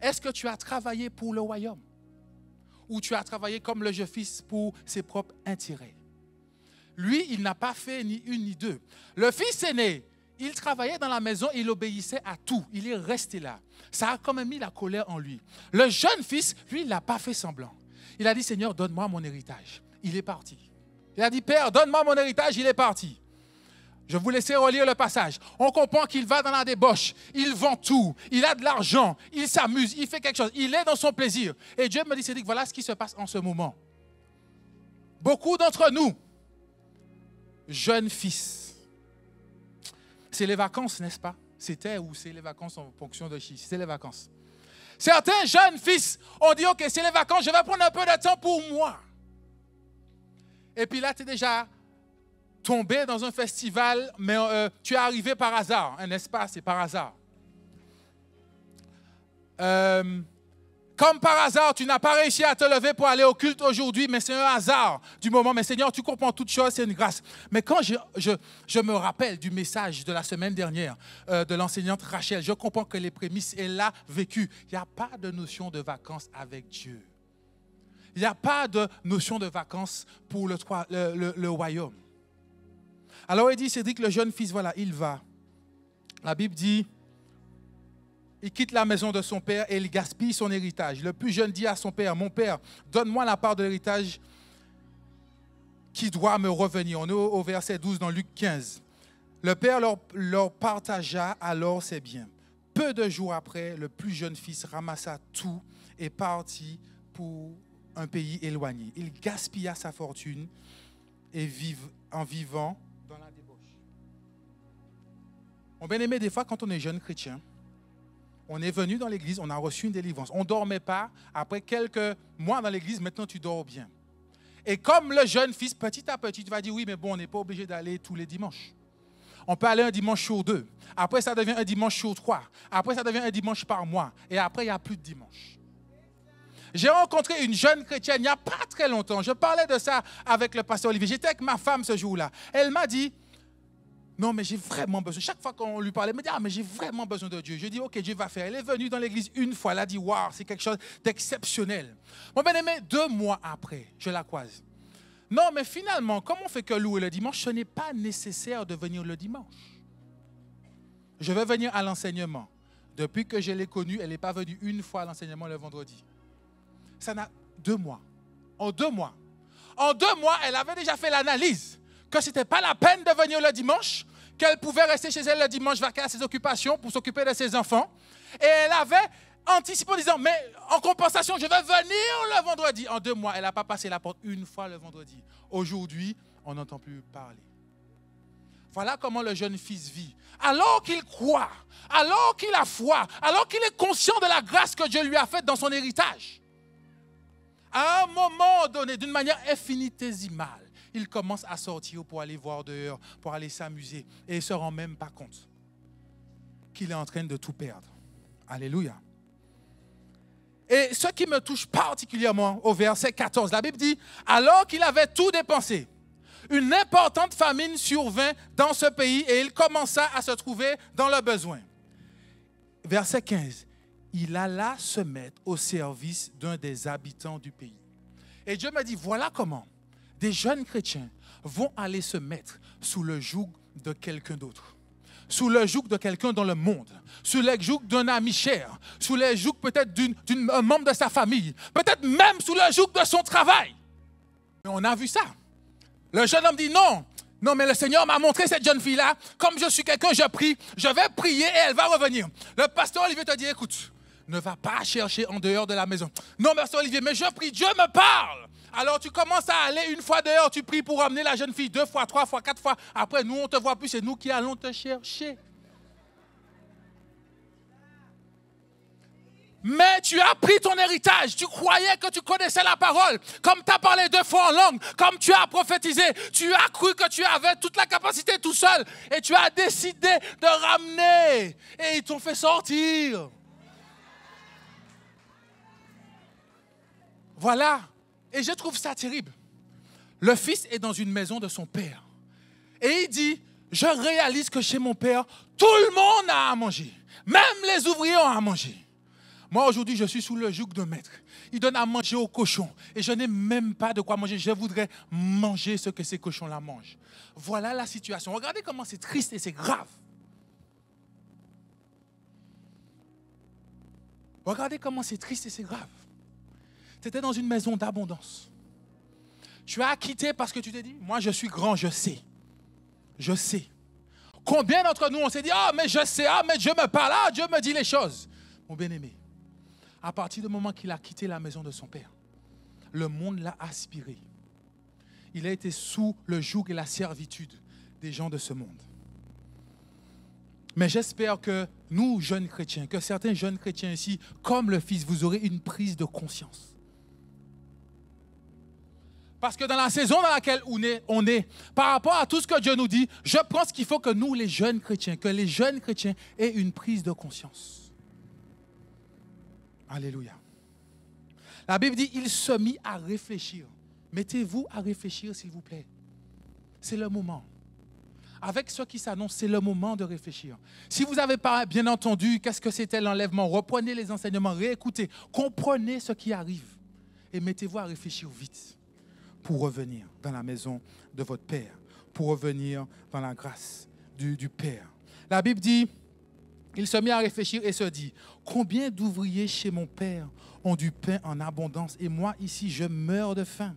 Est-ce que tu as travaillé pour le royaume? Ou tu as travaillé comme le jeune fils pour ses propres intérêts? Lui, il n'a pas fait ni une ni deux. Le fils aîné, il travaillait dans la maison, il obéissait à tout. Il est resté là. Ça a quand même mis la colère en lui. Le jeune fils, lui, il n'a pas fait semblant. Il a dit, Seigneur, donne-moi mon héritage. Il est parti. Il a dit, Père, donne-moi mon héritage. Il est parti. Je vous laisserai relire le passage. On comprend qu'il va dans la débauche. Il vend tout. Il a de l'argent. Il s'amuse. Il fait quelque chose. Il est dans son plaisir. Et Dieu me dit, Cédric, voilà ce qui se passe en ce moment. Beaucoup d'entre nous, jeunes fils, c'est les vacances, n'est-ce pas? C'était ou c'est les vacances en fonction de chi. C'est les vacances. Certains jeunes fils ont dit, OK, c'est les vacances, je vais prendre un peu de temps pour moi. Et puis là, tu es déjà tombé dans un festival, mais tu es arrivé par hasard, n'est-ce pas? C'est par hasard. Comme par hasard, tu n'as pas réussi à te lever pour aller au culte aujourd'hui, mais c'est un hasard du moment. Mais Seigneur, tu comprends toutes choses, c'est une grâce. Mais quand je me rappelle du message de la semaine dernière de l'enseignante Rachel, je comprends que les prémices, elle l'a vécu. Il n'y a pas de notion de vacances avec Dieu. Il n'y a pas de notion de vacances pour le royaume. Alors il dit, Cédric, le jeune fils, voilà, il va. La Bible dit, il quitte la maison de son père et il gaspille son héritage. Le plus jeune dit à son père, mon père, donne-moi la part de l'héritage qui doit me revenir. On est au verset 12 dans Luc 15. Le père leur partagea alors ses biens. Peu de jours après, le plus jeune fils ramassa tout et partit pour un pays éloigné. Il gaspilla sa fortune et en vivant dans la débauche. Mon bien-aimé, des fois, quand on est jeune chrétien, on est venu dans l'église, on a reçu une délivrance. On ne dormait pas. Après quelques mois dans l'église, maintenant tu dors bien. Et comme le jeune fils, petit à petit, tu vas dire, oui, mais bon, on n'est pas obligé d'aller tous les dimanches. On peut aller un dimanche sur 2. Après, ça devient un dimanche sur 3. Après, ça devient un dimanche par mois. Et après, il n'y a plus de dimanche. J'ai rencontré une jeune chrétienne il n'y a pas très longtemps. Je parlais de ça avec le pasteur Olivier. J'étais avec ma femme ce jour-là. Elle m'a dit, non, mais j'ai vraiment besoin. Chaque fois qu'on lui parlait, elle me dit, ah, mais j'ai vraiment besoin de Dieu. Je dis, OK, Dieu va faire. Elle est venue dans l'église une fois. Elle a dit, waouh, c'est quelque chose d'exceptionnel. Mon bien-aimé, 2 mois après, je la croise. Non, mais finalement, comme on fait que louer le dimanche, ce n'est pas nécessaire de venir le dimanche. Je vais venir à l'enseignement. Depuis que je l'ai connue, elle n'est pas venue une fois à l'enseignement le vendredi. Ça n'a 2 mois. En 2 mois. En 2 mois, elle avait déjà fait l'analyse que ce n'était pas la peine de venir le dimanche, qu'elle pouvait rester chez elle le dimanche, vaquer à ses occupations pour s'occuper de ses enfants. Et elle avait anticipé en disant, mais en compensation, je vais venir le vendredi. En 2 mois, elle n'a pas passé la porte une fois le vendredi. Aujourd'hui, on n'entend plus parler. Voilà comment le jeune fils vit. Alors qu'il croit, alors qu'il a foi, alors qu'il est conscient de la grâce que Dieu lui a faite dans son héritage, à un moment donné, d'une manière infinitésimale, il commence à sortir pour aller voir dehors, pour aller s'amuser. Et il ne se rend même pas compte qu'il est en train de tout perdre. Alléluia. Et ce qui me touche particulièrement au verset 14, la Bible dit, alors qu'il avait tout dépensé, une importante famine survint dans ce pays et il commença à se trouver dans le besoin. Verset 15, il alla se mettre au service d'un des habitants du pays. Et Dieu me dit, voilà comment des jeunes chrétiens vont aller se mettre sous le joug de quelqu'un d'autre. sous le joug de quelqu'un dans le monde, sous le joug d'un ami cher, sous le joug peut-être d'un membre de sa famille, peut-être même sous le joug de son travail. Mais on a vu ça. Le jeune homme dit non. Non, mais le Seigneur m'a montré cette jeune fille-là. Comme je suis quelqu'un, je prie. Je vais prier et elle va revenir. Le pasteur Olivier te dit, écoute, ne va pas chercher en dehors de la maison. Non, pasteur Olivier, mais je prie, Dieu me parle. Alors tu commences à aller une fois dehors, tu pries pour amener la jeune fille 2 fois, 3 fois, 4 fois. Après, nous, on ne te voit plus, c'est nous qui allons te chercher. Mais tu as pris ton héritage, tu croyais que tu connaissais la parole, comme tu as parlé 2 fois en langue, comme tu as prophétisé, tu as cru que tu avais toute la capacité tout seul et tu as décidé de ramener et ils t'ont fait sortir. Voilà, et je trouve ça terrible. Le fils est dans une maison de son père et il dit, je réalise que chez mon père, tout le monde a à manger, même les ouvriers ont à manger. Moi, aujourd'hui, je suis sous le joug d'un maître. Il donne à manger aux cochons. Et je n'ai même pas de quoi manger. Je voudrais manger ce que ces cochons-là mangent. Voilà la situation. Regardez comment c'est triste et c'est grave. Regardez comment c'est triste et c'est grave. Tu étais dans une maison d'abondance. Tu as quitté parce que tu t'es dit, moi, je suis grand, je sais. Je sais. Combien d'entre nous, on s'est dit, ah, mais je sais, ah, mais Dieu me parle, ah, Dieu me dit les choses. Mon bien-aimé, à partir du moment qu'il a quitté la maison de son père, le monde l'a aspiré. Il a été sous le joug et la servitude des gens de ce monde. Mais j'espère que nous, jeunes chrétiens, que certains jeunes chrétiens ici, comme le Fils, vous aurez une prise de conscience. Parce que dans la saison dans laquelle on est, par rapport à tout ce que Dieu nous dit, je pense qu'il faut que nous, les jeunes chrétiens, que les jeunes chrétiens aient une prise de conscience. Alléluia. La Bible dit, il se mit à réfléchir. Mettez-vous à réfléchir, s'il vous plaît. C'est le moment. Avec ce qui s'annonce, c'est le moment de réfléchir. Si vous n'avez pas bien entendu qu'est-ce que c'était l'enlèvement, reprenez les enseignements, réécoutez, comprenez ce qui arrive et mettez-vous à réfléchir vite pour revenir dans la maison de votre Père, pour revenir dans la grâce du Père. La Bible dit, il se mit à réfléchir et se dit, combien d'ouvriers chez mon père ont du pain en abondance et moi ici je meurs de faim.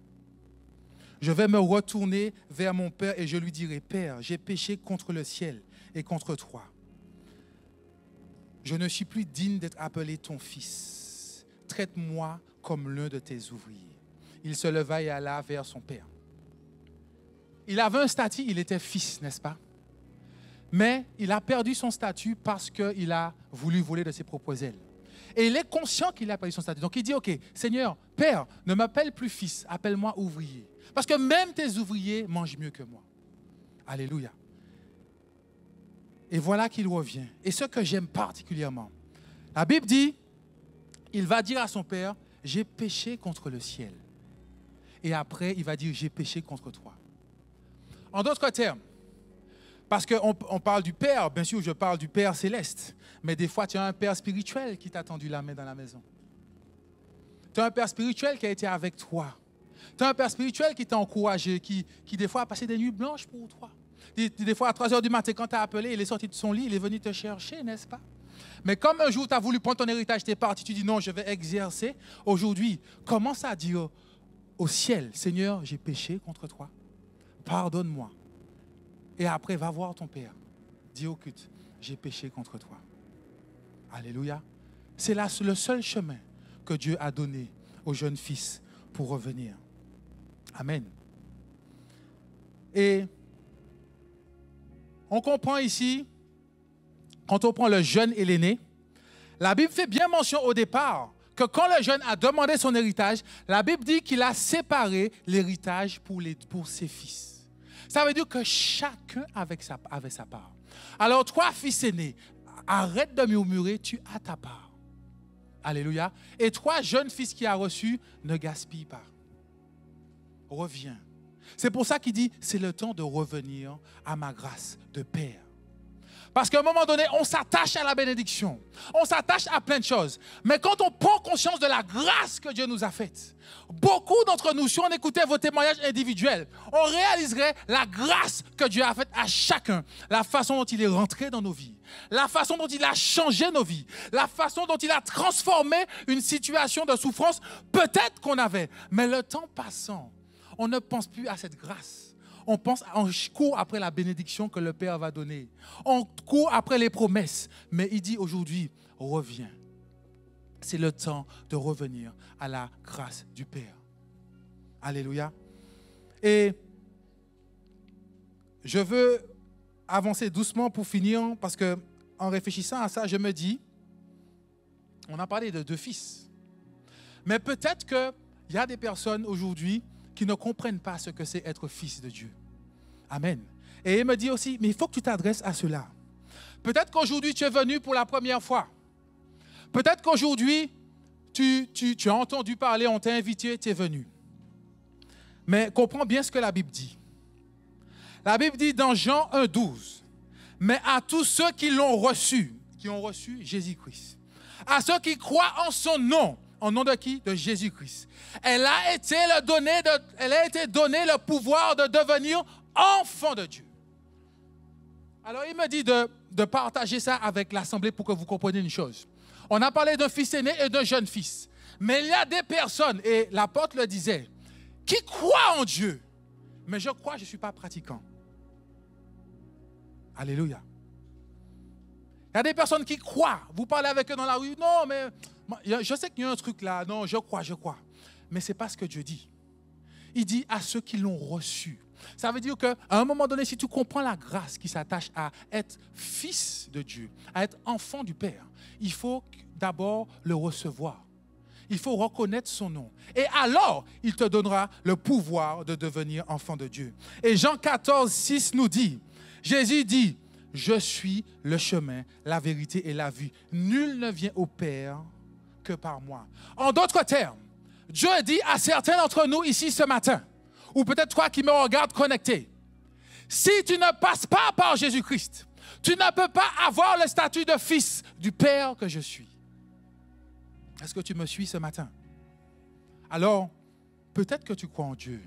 Je vais me retourner vers mon père et je lui dirai, Père, j'ai péché contre le ciel et contre toi. Je ne suis plus digne d'être appelé ton fils. Traite-moi comme l'un de tes ouvriers. Il se leva et alla vers son père. Il avait un statut, il était fils, n'est-ce pas? Mais il a perdu son statut parce qu'il a voulu voler de ses propres ailes. Et il est conscient qu'il a perdu son statut. Donc il dit, OK, Seigneur, Père, ne m'appelle plus fils, appelle-moi ouvrier. Parce que même tes ouvriers mangent mieux que moi. Alléluia. Et voilà qu'il revient. Et ce que j'aime particulièrement, la Bible dit, il va dire à son père, j'ai péché contre le ciel. Et après, il va dire, j'ai péché contre toi. En d'autres termes, parce qu'on parle du Père, bien sûr, je parle du Père céleste. Mais des fois, tu as un Père spirituel qui t'a tendu la main dans la maison. Tu as un Père spirituel qui a été avec toi. Tu as un Père spirituel qui t'a encouragé, qui des fois a passé des nuits blanches pour toi. Des fois, à 3 heures du matin, quand tu as appelé, il est sorti de son lit, il est venu te chercher, n'est-ce pas? Mais comme un jour, tu as voulu prendre ton héritage, tu es parti, tu dis non, je vais exercer. Aujourd'hui, commence à dire au ciel, Seigneur, j'ai péché contre toi. Pardonne-moi. Et après, va voir ton Père. Dis au culte, j'ai péché contre toi. Alléluia. C'est là le seul chemin que Dieu a donné au jeune fils pour revenir. Amen. Et on comprend ici, quand on prend le jeune et l'aîné, la Bible fait bien mention au départ que quand le jeune a demandé son héritage, la Bible dit qu'il a séparé l'héritage pour ses fils. Ça veut dire que chacun avait sa part. Alors toi, fils aîné, arrête de murmurer, tu as ta part. Alléluia. Et toi, jeune fils qui a reçu, ne gaspille pas. Reviens. C'est pour ça qu'il dit, c'est le temps de revenir à ma grâce de Père. Parce qu'à un moment donné, on s'attache à la bénédiction. On s'attache à plein de choses. Mais quand on prend conscience de la grâce que Dieu nous a faite, beaucoup d'entre nous, si on écoutait vos témoignages individuels, on réaliserait la grâce que Dieu a faite à chacun. La façon dont il est rentré dans nos vies. La façon dont il a changé nos vies. La façon dont il a transformé une situation de souffrance, peut-être qu'on avait. Mais le temps passant, on ne pense plus à cette grâce. On court après la bénédiction que le Père va donner. On court après les promesses. Mais il dit aujourd'hui, reviens. C'est le temps de revenir à la grâce du Père. Alléluia. Et je veux avancer doucement pour finir, parce que en réfléchissant à ça, je me dis, on a parlé de deux fils. Mais peut-être qu'il y a des personnes aujourd'hui qui ne comprennent pas ce que c'est être fils de Dieu. Amen. Et il me dit aussi, mais il faut que tu t'adresses à cela. Peut-être qu'aujourd'hui, tu es venu pour la première fois. Peut-être qu'aujourd'hui, tu as entendu parler, on t'a invité, tu es venu. Mais comprends bien ce que la Bible dit. La Bible dit dans Jean 1,12, mais à tous ceux qui l'ont reçu, qui ont reçu Jésus-Christ, à ceux qui croient en son nom, en nom de qui? De Jésus-Christ. Elle a été donnée le pouvoir de devenir enfant de Dieu. Alors, il me dit de partager ça avec l'Assemblée pour que vous compreniez une chose. On a parlé d'un fils aîné et d'un jeune fils. Mais il y a des personnes, et l'apôtre le disait, qui croient en Dieu. Mais je crois, je ne suis pas pratiquant. Alléluia. Il y a des personnes qui croient. Vous parlez avec eux dans la rue. Non, mais je sais qu'il y a un truc là. Non, je crois. Mais ce n'est pas ce que Dieu dit. Il dit à ceux qui l'ont reçu. Ça veut dire qu'à un moment donné, si tu comprends la grâce qui s'attache à être fils de Dieu, à être enfant du Père, il faut d'abord le recevoir. Il faut reconnaître son nom. Et alors, il te donnera le pouvoir de devenir enfant de Dieu. Et Jean 14, 6 nous dit, Jésus dit, « Je suis le chemin, la vérité et la vie. Nul ne vient au Père que par moi. » En d'autres termes, Dieu dit à certains d'entre nous ici ce matin, ou peut-être toi qui me regardes connecté, si tu ne passes pas par Jésus-Christ, tu ne peux pas avoir le statut de fils du Père que je suis. Est-ce que tu me suis ce matin? Alors, peut-être que tu crois en Dieu,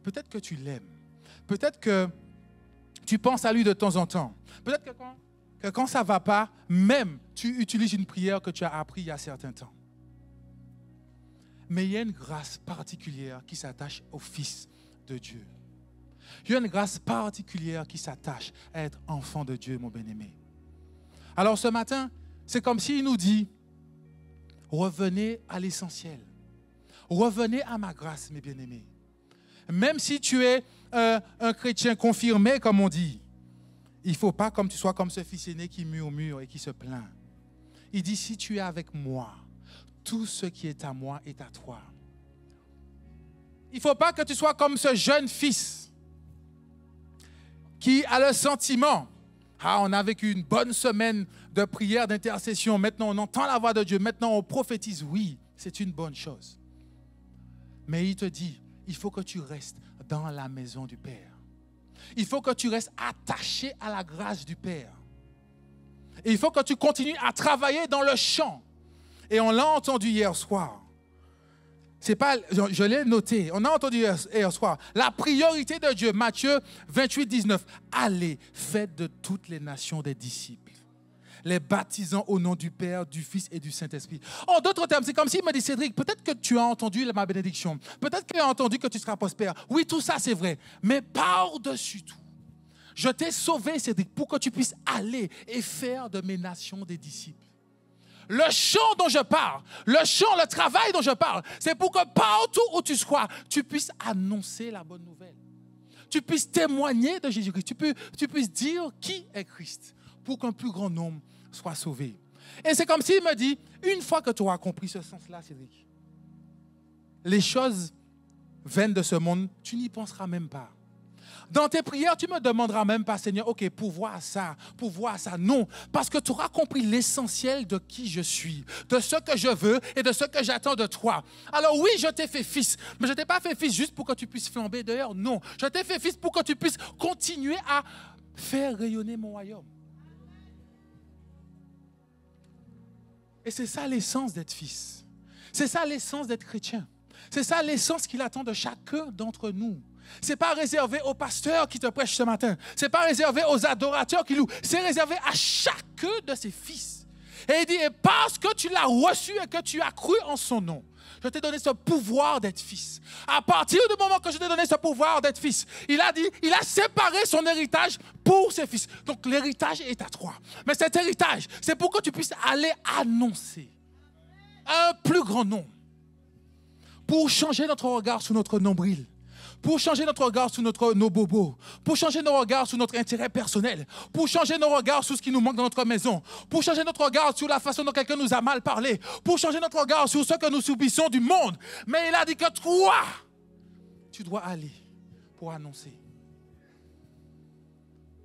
peut-être que tu l'aimes, peut-être que tu penses à lui de temps en temps, peut-être que quand ça ne va pas, même tu utilises une prière que tu as appris il y a certains temps. Mais il y a une grâce particulière qui s'attache au Fils de Dieu. Il y a une grâce particulière qui s'attache à être enfant de Dieu, mon bien-aimé. Alors ce matin, c'est comme s'il nous dit, revenez à l'essentiel. Revenez à ma grâce, mes bien-aimés. Même si tu es un chrétien confirmé, comme on dit, il ne faut pas que tu sois comme ce fils aîné qui murmure et qui se plaint. Il dit, si tu es avec moi, tout ce qui est à moi est à toi. Il ne faut pas que tu sois comme ce jeune fils qui a le sentiment, on a vécu une bonne semaine de prière, d'intercession, maintenant on entend la voix de Dieu, maintenant on prophétise. Oui, c'est une bonne chose. Mais il te dit, il faut que tu restes dans la maison du Père. Il faut que tu restes attaché à la grâce du Père. Et il faut que tu continues à travailler dans le champ. Et on l'a entendu hier soir. C'est pas, je l'ai noté. On a entendu hier soir. La priorité de Dieu, Matthieu 28, 19. Allez, faites de toutes les nations des disciples, les baptisant au nom du Père, du Fils et du Saint-Esprit. En d'autres termes, c'est comme s'il me dit, Cédric, peut-être que tu as entendu ma bénédiction. Peut-être que tu as entendu que tu seras prospère. Oui, tout ça, c'est vrai. Mais par-dessus tout, je t'ai sauvé, Cédric, pour que tu puisses aller et faire de mes nations des disciples. Le chant dont je parle, le travail dont je parle, c'est pour que partout où tu sois, tu puisses annoncer la bonne nouvelle. Tu puisses témoigner de Jésus-Christ. Tu puisses dire qui est Christ pour qu'un plus grand nombre soit sauvé. Et c'est comme s'il me dit, une fois que tu auras compris ce sens-là, Cédric, les choses vaines de ce monde, tu n'y penseras même pas. Dans tes prières, tu ne me demanderas même pas, Seigneur, ok, pourvoir ça. Non, parce que tu auras compris l'essentiel de qui je suis, de ce que je veux et de ce que j'attends de toi. Alors oui, je t'ai fait fils, mais je ne t'ai pas fait fils juste pour que tu puisses flamber dehors. Non, je t'ai fait fils pour que tu puisses continuer à faire rayonner mon royaume. Et c'est ça l'essence d'être fils. C'est ça l'essence d'être chrétien. C'est ça l'essence qu'il attend de chacun d'entre nous. Ce n'est pas réservé aux pasteurs qui te prêchent ce matin. Ce n'est pas réservé aux adorateurs qui louent. C'est réservé à chacun de ses fils. Et il dit, et parce que tu l'as reçu et que tu as cru en son nom, je t'ai donné ce pouvoir d'être fils. À partir du moment que je t'ai donné ce pouvoir d'être fils, il a dit, il a séparé son héritage pour ses fils. Donc l'héritage est à toi. Mais cet héritage, c'est pour que tu puisses aller annoncer un plus grand nom. Pour changer notre regard sur notre nombril. Pour changer notre regard sur nos bobos, pour changer nos regards sur notre intérêt personnel, pour changer nos regards sur ce qui nous manque dans notre maison, pour changer notre regard sur la façon dont quelqu'un nous a mal parlé, pour changer notre regard sur ce que nous subissons du monde. Mais il a dit que toi, tu dois aller pour annoncer.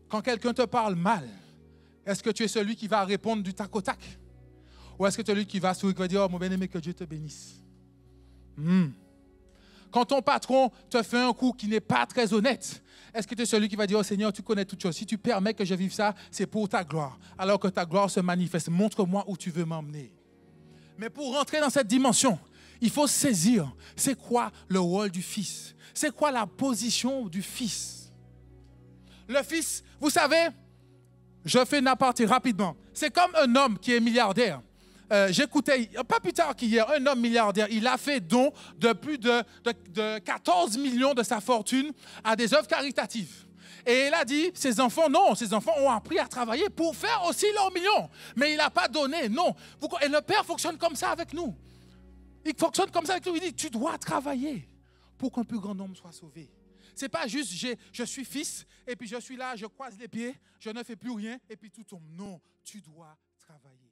Quand quelqu'un te parle mal, est-ce que tu es celui qui va répondre du tac au tac? Ou est-ce que tu es celui qui va sourire et qui va dire, oh mon bien-aimé, que Dieu te bénisse? Quand ton patron te fait un coup qui n'est pas très honnête, est-ce que tu es celui qui va dire, oh Seigneur, tu connais toutes choses. Si tu permets que je vive ça, c'est pour ta gloire. Alors que ta gloire se manifeste. Montre-moi où tu veux m'emmener. Mais pour rentrer dans cette dimension, il faut saisir, c'est quoi le rôle du fils? C'est quoi la position du fils? Le fils, vous savez, je fais une aparté rapidement. C'est comme un homme qui est milliardaire. J'écoutais, pas plus tard qu'hier, un homme milliardaire, il a fait don de plus de 14 millions de sa fortune à des œuvres caritatives. Et il a dit, ses enfants ont appris à travailler pour faire aussi leurs millions. Mais il n'a pas donné, non. Et le Père fonctionne comme ça avec nous. Il fonctionne comme ça avec nous. Il dit, tu dois travailler pour qu'un plus grand nombre soit sauvé. Ce n'est pas juste, je suis fils, et puis je suis là, je croise les pieds, je ne fais plus rien, et puis tout tombe. Non, tu dois travailler.